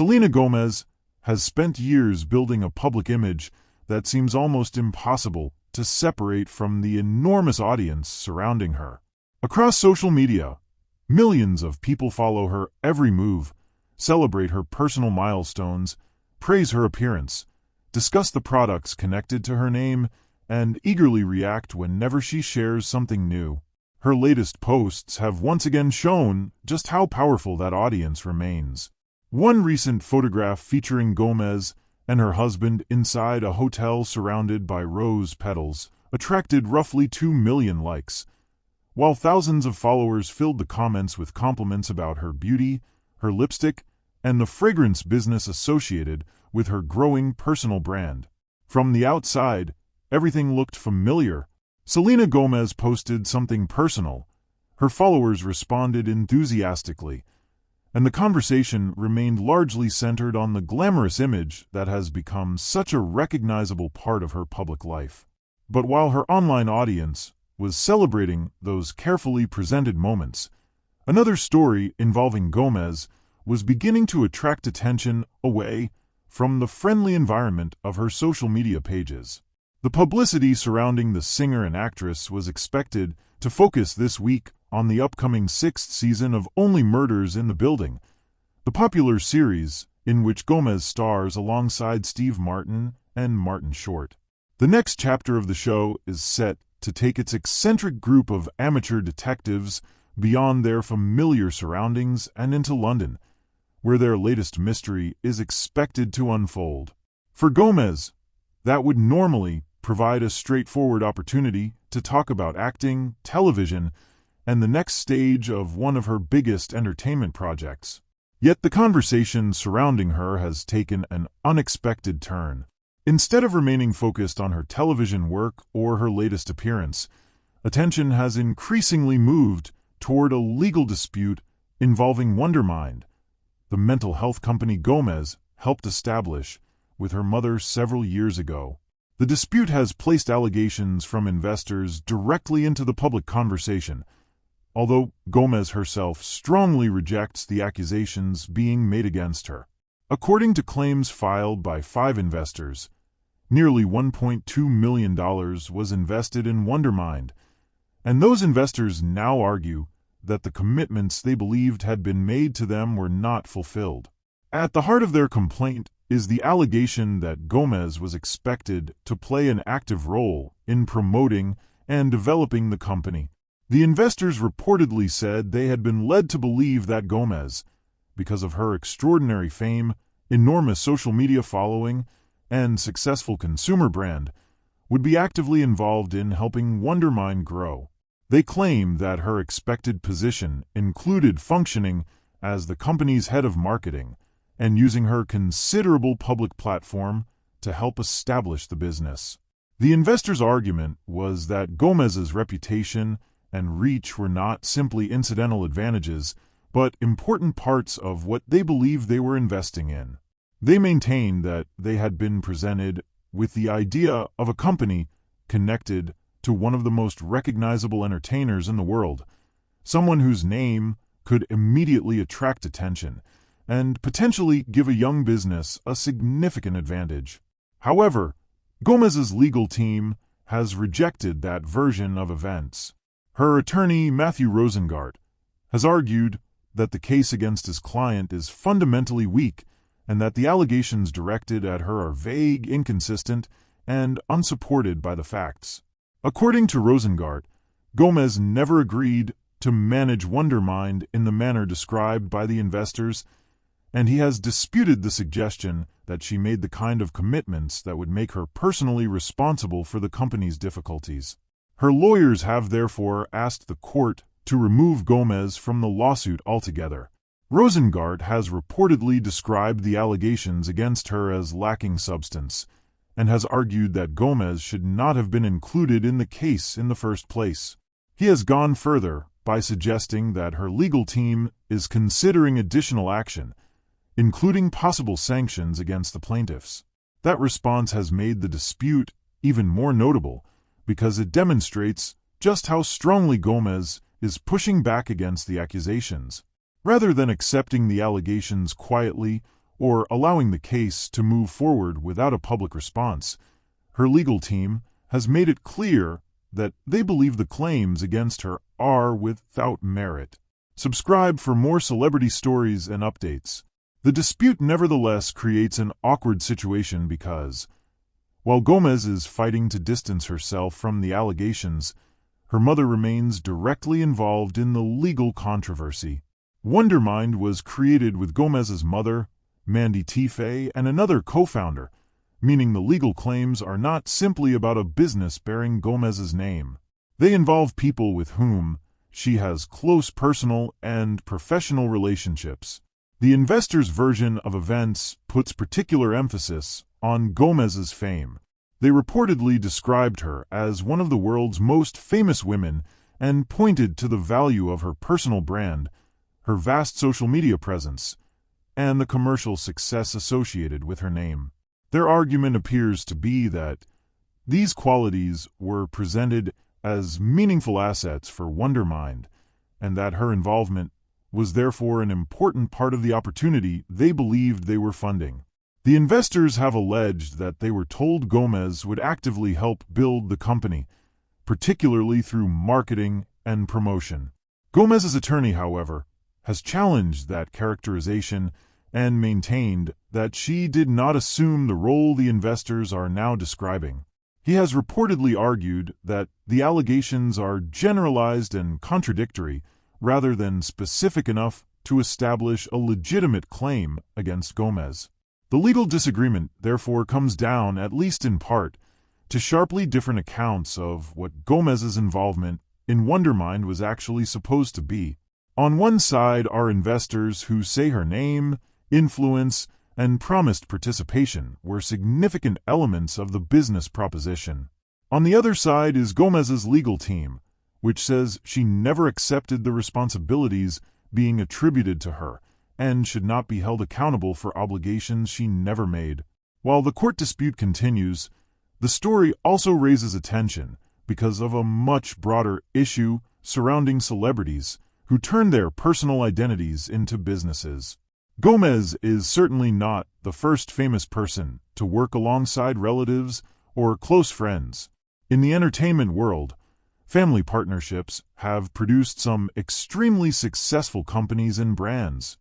Selena Gomez has spent years building a public image that seems almost impossible to separate from the enormous audience surrounding her. Across social media, millions of people follow her every move, celebrate her personal milestones, praise her appearance, discuss the products connected to her name, and eagerly react whenever she shares something new. Her latest posts have once again shown just how powerful that audience remains. One recent photograph featuring Gomez and her husband inside a hotel surrounded by rose petals attracted roughly 2 million likes, while thousands of followers filled the comments with compliments about her beauty, her lipstick, and the fragrance business associated with her growing personal brand. From the outside, everything looked familiar. Selena Gomez posted something personal. Her followers responded enthusiastically, and the conversation remained largely centered on the glamorous image that has become such a recognizable part of her public life. But while her online audience was celebrating those carefully presented moments, another story involving Gomez was beginning to attract attention away from the friendly environment of her social media pages. The publicity surrounding the singer and actress was expected to focus this week on the upcoming 6th season of Only Murders in the Building, the popular series in which Gomez stars alongside Steve Martin and Martin Short. The next chapter of the show is set to take its eccentric group of amateur detectives beyond their familiar surroundings and into London, where their latest mystery is expected to unfold. For Gomez, that would normally provide a straightforward opportunity to talk about acting, television, and the next stage of one of her biggest entertainment projects. Yet the conversation surrounding her has taken an unexpected turn. Instead of remaining focused on her television work or her latest appearance, attention has increasingly moved toward a legal dispute involving Wondermind, the mental health company Gomez helped establish with her mother several years ago. The dispute has placed allegations from investors directly into the public conversation, although Gomez herself strongly rejects the accusations being made against her. According to claims filed by 5 investors, nearly $1.2 million was invested in Wondermind, and those investors now argue that the commitments they believed had been made to them were not fulfilled. At the heart of their complaint is the allegation that Gomez was expected to play an active role in promoting and developing the company. The investors reportedly said they had been led to believe that Gomez, because of her extraordinary fame, enormous social media following, and successful consumer brand, would be actively involved in helping Wondermind grow. They claim that her expected position included functioning as the company's head of marketing and using her considerable public platform to help establish the business. The investors' argument was that Gomez's reputation and reach were not simply incidental advantages, but important parts of what they believed they were investing in. They maintained that they had been presented with the idea of a company connected to one of the most recognizable entertainers in the world, someone whose name could immediately attract attention and potentially give a young business a significant advantage. However, Gomez's legal team has rejected that version of events. Her attorney, Matthew Rosengart, has argued that the case against his client is fundamentally weak and that the allegations directed at her are vague, inconsistent, and unsupported by the facts. According to Rosengart, Gomez never agreed to manage Wondermind in the manner described by the investors, and he has disputed the suggestion that she made the kind of commitments that would make her personally responsible for the company's difficulties. Her lawyers have therefore asked the court to remove Gomez from the lawsuit altogether. Rosengart has reportedly described the allegations against her as lacking substance, and has argued that Gomez should not have been included in the case in the first place. He has gone further by suggesting that her legal team is considering additional action, including possible sanctions against the plaintiffs. That response has made the dispute even more notable, because it demonstrates just how strongly Gomez is pushing back against the accusations. Rather than accepting the allegations quietly or allowing the case to move forward without a public response. Her legal team has made it clear that they believe the claims against her are without merit. Subscribe for more celebrity stories and updates. The dispute nevertheless creates an awkward situation because, while Gomez is fighting to distance herself from the allegations, her mother remains directly involved in the legal controversy. Wondermind was created with Gomez's mother, Mandy Teefey, and another co-founder, meaning the legal claims are not simply about a business bearing Gomez's name. They involve people with whom she has close personal and professional relationships. The investors' version of events puts particular emphasis on Gomez's fame. They reportedly described her as one of the world's most famous women and pointed to the value of her personal brand, her vast social media presence, and the commercial success associated with her name. Their argument appears to be that these qualities were presented as meaningful assets for Wondermind, and that her involvement was therefore an important part of the opportunity they believed they were funding. The investors have alleged that they were told Gomez would actively help build the company, particularly through marketing and promotion. Gomez's attorney, however, has challenged that characterization and maintained that she did not assume the role the investors are now describing. He has reportedly argued that the allegations are generalized and contradictory rather than specific enough to establish a legitimate claim against Gomez. The legal disagreement, therefore, comes down, at least in part, to sharply different accounts of what Gomez's involvement in Wondermind was actually supposed to be. On one side are investors who say her name, influence, and promised participation were significant elements of the business proposition. On the other side is Gomez's legal team, which says she never accepted the responsibilities being attributed to her and should not be held accountable for obligations she never made. While the court dispute continues, the story also raises attention because of a much broader issue surrounding celebrities who turn their personal identities into businesses. Gomez is certainly not the first famous person to work alongside relatives or close friends. In the entertainment world, family partnerships have produced some extremely successful companies and brands.